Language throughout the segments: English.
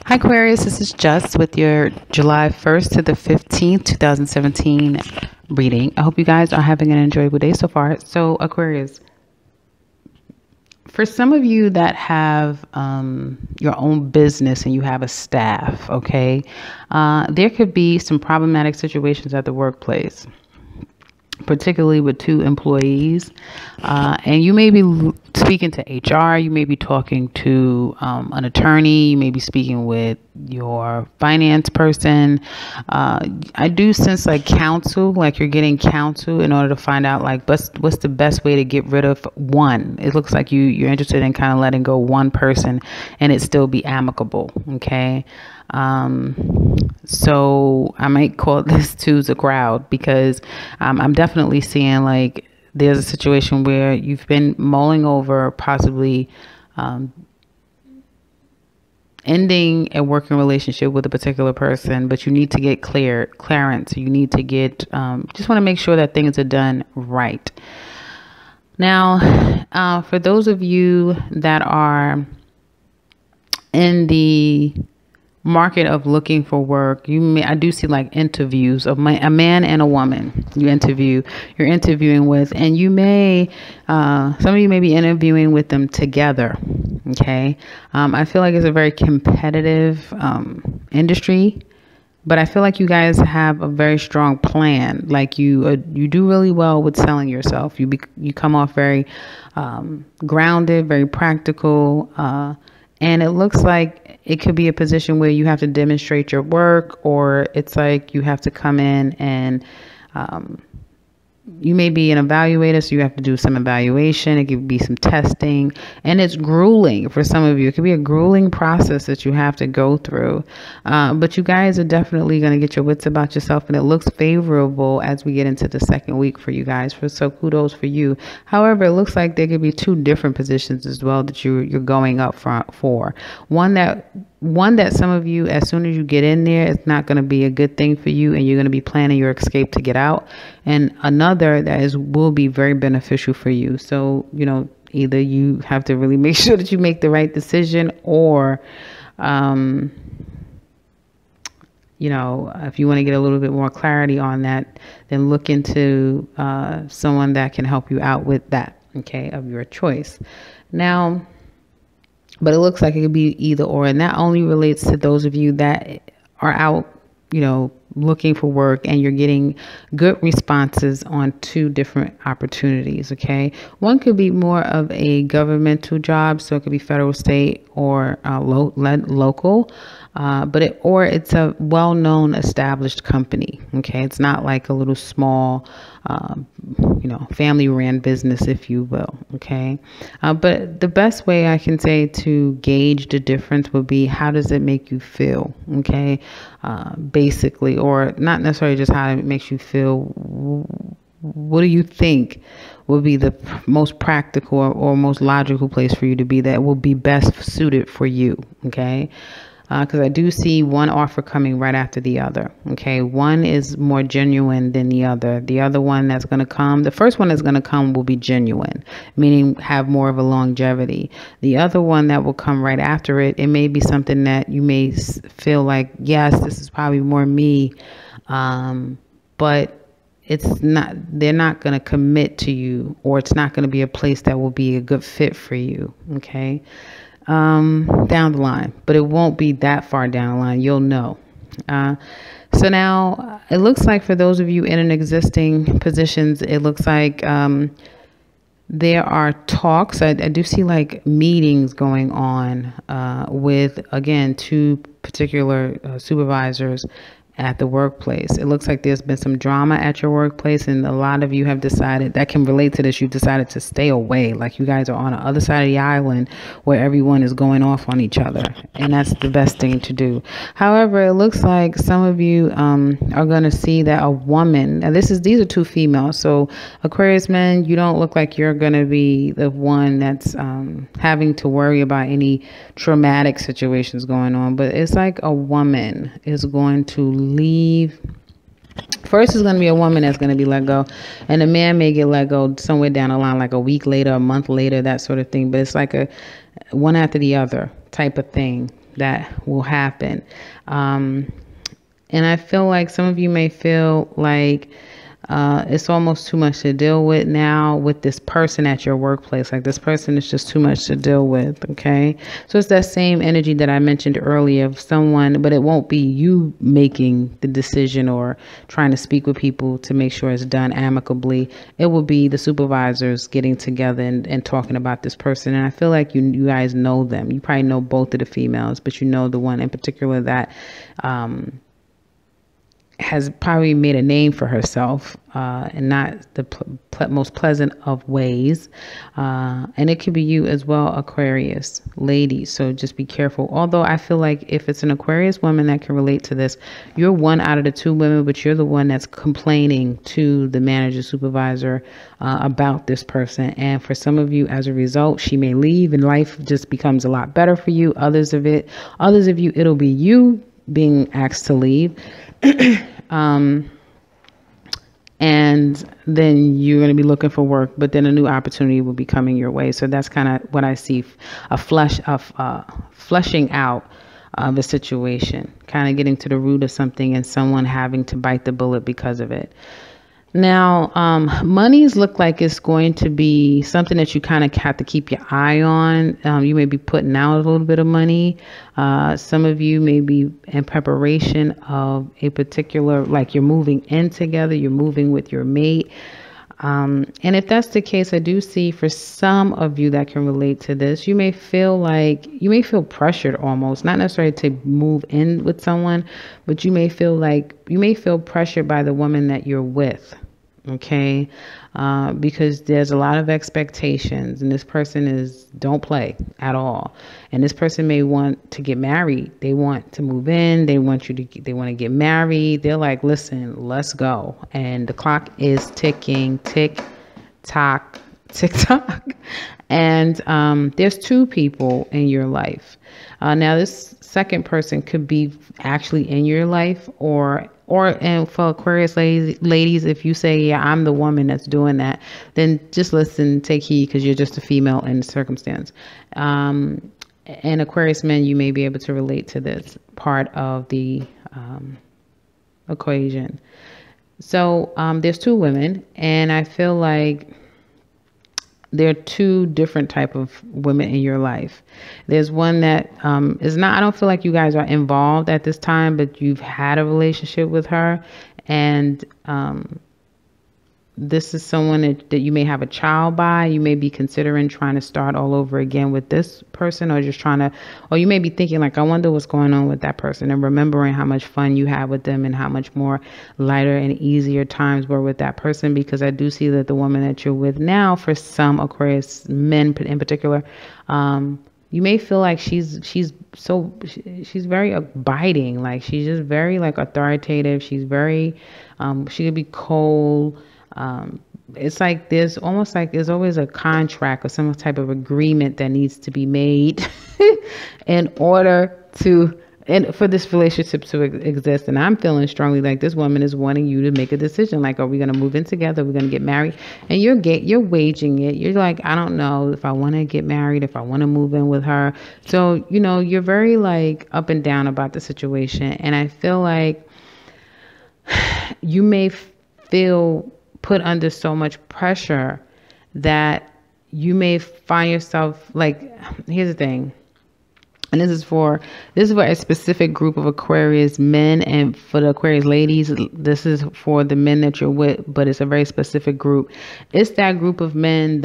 Hi Aquarius, this is Just with your July 1st to the 15th, 2017 reading. I hope you guys are having an enjoyable day so far. So Aquarius, for some of you that have your own business and you have a staff, okay, there could be some problematic situations at the workplace, particularly with two employees. And you may be speaking to HR, you may be talking to an attorney, you may be speaking with your finance person. I do sense like counsel, like you're getting counsel in order to find out like what's the best way to get rid of one. It looks like you're interested in kind of letting go one person and it still be amicable, okay? So I might call this two's a crowd because I'm definitely seeing like there's a situation where you've been mulling over possibly ending a working relationship with a particular person, but you need to get clearance. You need to get, just want to make sure that things are done right. Now, for those of you that are in the market of looking for work, I do see like interviews of a man and a woman you're interviewing with, and you may some of you may be interviewing with them together, okay? I feel like it's a very competitive industry, but I feel like you guys have a very strong plan. Like you do really well with selling yourself. You come off very grounded, very practical, and it looks like it could be a position where you have to demonstrate your work, or it's like you have to come in and you may be an evaluator, so you have to do some evaluation. It could be some testing, and it's grueling for some of you. It could be a grueling process that you have to go through. But you guys are definitely going to get your wits about yourself, and it looks favorable as we get into the second week for you guys. So kudos for you. However, it looks like there could be two different positions as well that you're going up front for. One that some of you, as soon as you get in there, it's not going to be a good thing for you, and you're going to be planning your escape to get out. And another that will be very beneficial for you. So, either you have to really make sure that you make the right decision, or, if you want to get a little bit more clarity on that, then look into someone that can help you out with that, okay, of your choice. Now, but it looks like it could be either or, and that only relates to those of you that are out, looking for work, and you're getting good responses on two different opportunities, okay? One could be more of a governmental job, so it could be federal, state, or local, but it's a well-known established company, okay? It's not like a little small, family-ran business, if you will, okay? But the best way I can say to gauge the difference would be, how does it make you feel, okay? Basically, or not necessarily just how it makes you feel. What do you think would be the most practical or most logical place for you to be that will be best suited for you, okay? Because I do see one offer coming right after the other, okay? One is more genuine than the other. The other one that's going to come, the first one that's going to come will be genuine, meaning have more of a longevity. The other one that will come right after it, it may be something that you may feel like, yes, this is probably more me, but it's not, they're not going to commit to you, or it's not going to be a place that will be a good fit for you, okay? Down the line, but it won't be that far down the line. You'll know. So now it looks like for those of you in an existing positions, it looks like there are talks. I do see like meetings going on with, again, two particular supervisors at the workplace. It looks like there's been some drama at your workplace, and a lot of you have decided, that can relate to this, you've decided to stay away. Like you guys are on the other side of the island where everyone is going off on each other, and that's the best thing to do. However, it looks like some of you are going to see that a woman, and these are two females, so Aquarius men, you don't look like you're going to be the one that's having to worry about any traumatic situations going on, but it's like a woman is going to leave. First is going to be a woman that's going to be let go, and a man may get let go somewhere down the line, like a week later, a month later, that sort of thing. But it's like a one after the other type of thing. that will happen. And I feel like some of you may feel like it's almost too much to deal with now with this person at your workplace. Like this person is just too much to deal with. Okay. So it's that same energy that I mentioned earlier of someone, but it won't be you making the decision or trying to speak with people to make sure it's done amicably. It will be the supervisors getting together and talking about this person. And I feel like you guys know them. You probably know both of the females, but you know the one in particular that, has probably made a name for herself, and not the most pleasant of ways. And it could be you as well, Aquarius ladies. So just be careful. Although I feel like if it's an Aquarius woman that can relate to this, you're one out of the two women, but you're the one that's complaining to the manager, supervisor, about this person. And for some of you, as a result, she may leave and life just becomes a lot better for you. Others of you, it'll be you being asked to leave. And then you're going to be looking for work, but then a new opportunity will be coming your way. So that's kind of what I see, flushing out of a situation, kind of getting to the root of something and someone having to bite the bullet because of it. Now, monies look like it's going to be something that you kind of have to keep your eye on. You may be putting out a little bit of money. Some of you may be in preparation of a particular, like you're moving in together, you're moving with your mate. And if that's the case, I do see for some of you that can relate to this, you may feel pressured almost, not necessarily to move in with someone, but you may feel pressured by the woman that you're with. Okay. Because there's a lot of expectations and this person don't play at all. And this person may want to get married. They want to move in. They want to get married. They're like, listen, let's go. And the clock is ticking, tick tock, tick tock. And, there's two people in your life. Now this second person could be actually in your life and for Aquarius ladies, if you say, yeah, I'm the woman that's doing that, then just listen, take heed, because you're just a female in the circumstance. And Aquarius men, you may be able to relate to this part of the equation. So there's two women, and I feel like there are two different type of women in your life. There's one that is not, I don't feel like you guys are involved at this time, but you've had a relationship with her. And this is someone that you may have a child by. You may be considering trying to start all over again with this person, or you may be thinking like, I wonder what's going on with that person, and remembering how much fun you had with them and how much more lighter and easier times were with that person. Because I do see that the woman that you're with now, for some Aquarius men in particular, you may feel like she's very biting. Like she's just very like authoritative. She's very, she could be cold. It's like there's always a contract or some type of agreement that needs to be made in order for this relationship to exist. And I'm feeling strongly like this woman is wanting you to make a decision. Like, are we going to move in together? Are we going to get married? And you're waging it. You're like, I don't know if I want to get married, if I want to move in with her. So, you're very like up and down about the situation. And I feel like you may feel put under so much pressure that you may find yourself like, here's the thing. And this is for a specific group of Aquarius men, and for the Aquarius ladies, this is for the men that you're with, but it's a very specific group. It's that group of males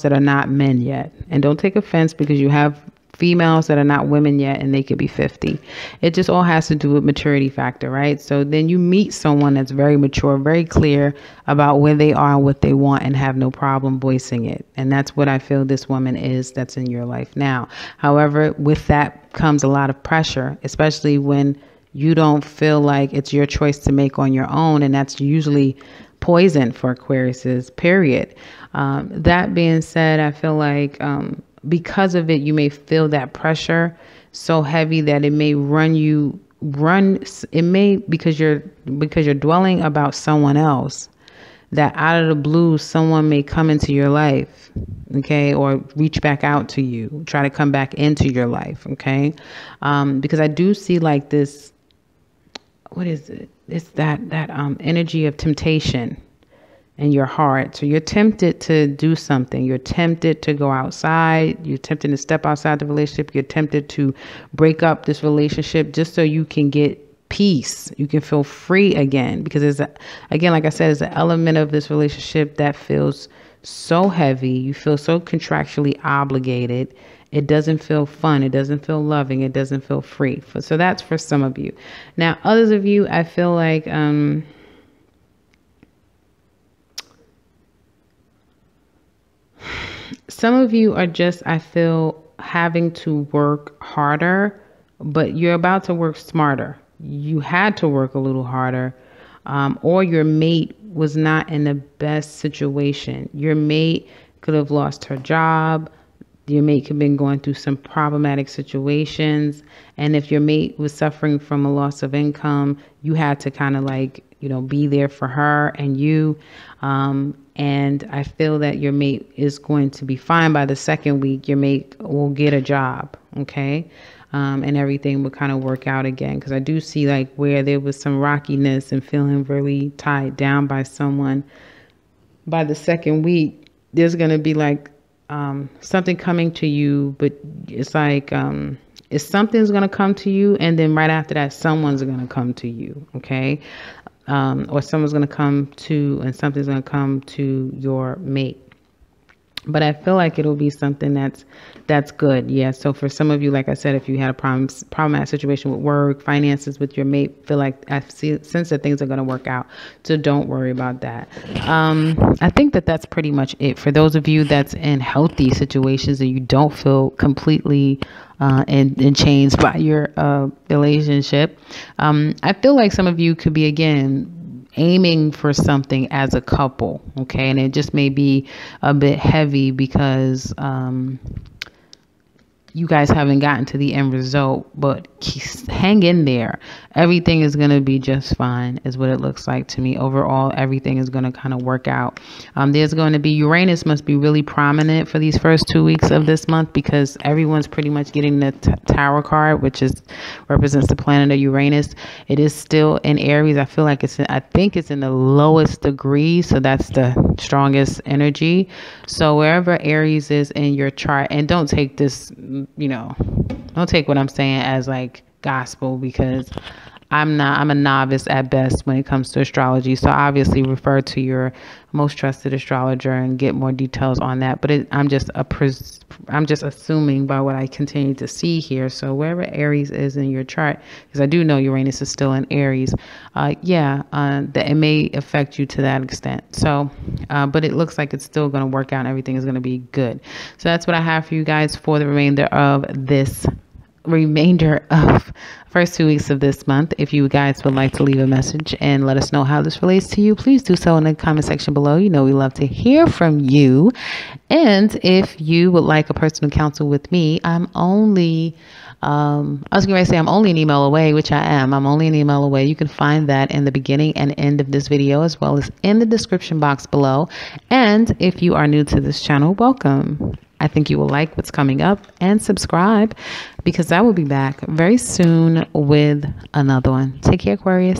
that are not men yet. And don't take offense, because you have females that are not women yet, and they could be 50. It just all has to do with maturity factor, right? So then you meet someone that's very mature, very clear about where they are and what they want, and have no problem voicing it. And that's what I feel this woman is that's in your life now. However, with that comes a lot of pressure, especially when you don't feel like it's your choice to make on your own. And that's usually poison for Aquariuses, period. That being said, I feel like, because of it, you may feel that pressure so heavy that it may because you're dwelling about someone else, that out of the blue, someone may come into your life, okay, or reach back out to you, try to come back into your life, okay? Because I do see like this, what is it? It's that energy of temptation in your heart. So you're tempted to do something. You're tempted to go outside. You're tempted to step outside the relationship. You're tempted to break up this relationship just so you can get peace. You can feel free again, because again, like I said, it's an element of this relationship that feels so heavy. You feel so contractually obligated. It doesn't feel fun. It doesn't feel loving. It doesn't feel free. So that's for some of you. Now, others of you, I feel like some of you are just, I feel, having to work harder, but you're about to work smarter. You had to work a little harder, or your mate was not in the best situation. Your mate could have lost her job. Your mate could have been going through some problematic situations. And if your mate was suffering from a loss of income, you had to kind of like, be there for her and you. And I feel that your mate is going to be fine by the second week. Your mate will get a job, okay? And everything will kind of work out again. Because I do see like where there was some rockiness and feeling really tied down by someone. By the second week, there's going to be like something coming to you, but it's like if something's going to come to you, and then right after that, someone's going to come to you, okay? Or someone's going to come to, and something's going to come to your mate. But I feel like it'll be something that's good. Yeah. So for some of you, like I said, if you had a problematic situation with work, finances with your mate, feel like sense that things are going to work out. So don't worry about that. I think that's pretty much it. For those of you that's in healthy situations and you don't feel completely in chains by your relationship, I feel like some of you could be, again, aiming for something as a couple, okay? And it just may be a bit heavy because you guys haven't gotten to the end result, but hang in there. Everything is going to be just fine is what it looks like to me. Overall, everything is going to kind of work out. There's going to be, Uranus must be really prominent for these first 2 weeks of this month, because everyone's pretty much getting the Tower card, which represents the planet of Uranus. It is still in Aries. I feel like I think it's in the lowest degree. So that's the strongest energy. So wherever Aries is in your chart, and don't take this, don't take what I'm saying as like gospel, because I'm a novice at best when it comes to astrology. So obviously refer to your most trusted astrologer and get more details on that. But I'm just assuming by what I continue to see here. So wherever Aries is in your chart, because I do know Uranus is still in Aries, that it may affect you to that extent. So, but it looks like it's still going to work out and everything is going to be good. So that's what I have for you guys for the remainder of first 2 weeks of this month. If you guys would like to leave a message and let us know how this relates to you, please do so in the comment section below. We love to hear from you. And if you would like a personal counsel with me, I'm only an email away, which I am. I'm only an email away. You can find that in the beginning and end of this video, as well as in the description box below. And if you are new to this channel, welcome. I think you will like what's coming up, and subscribe, because I will be back very soon with another one. Take care, Aquarius.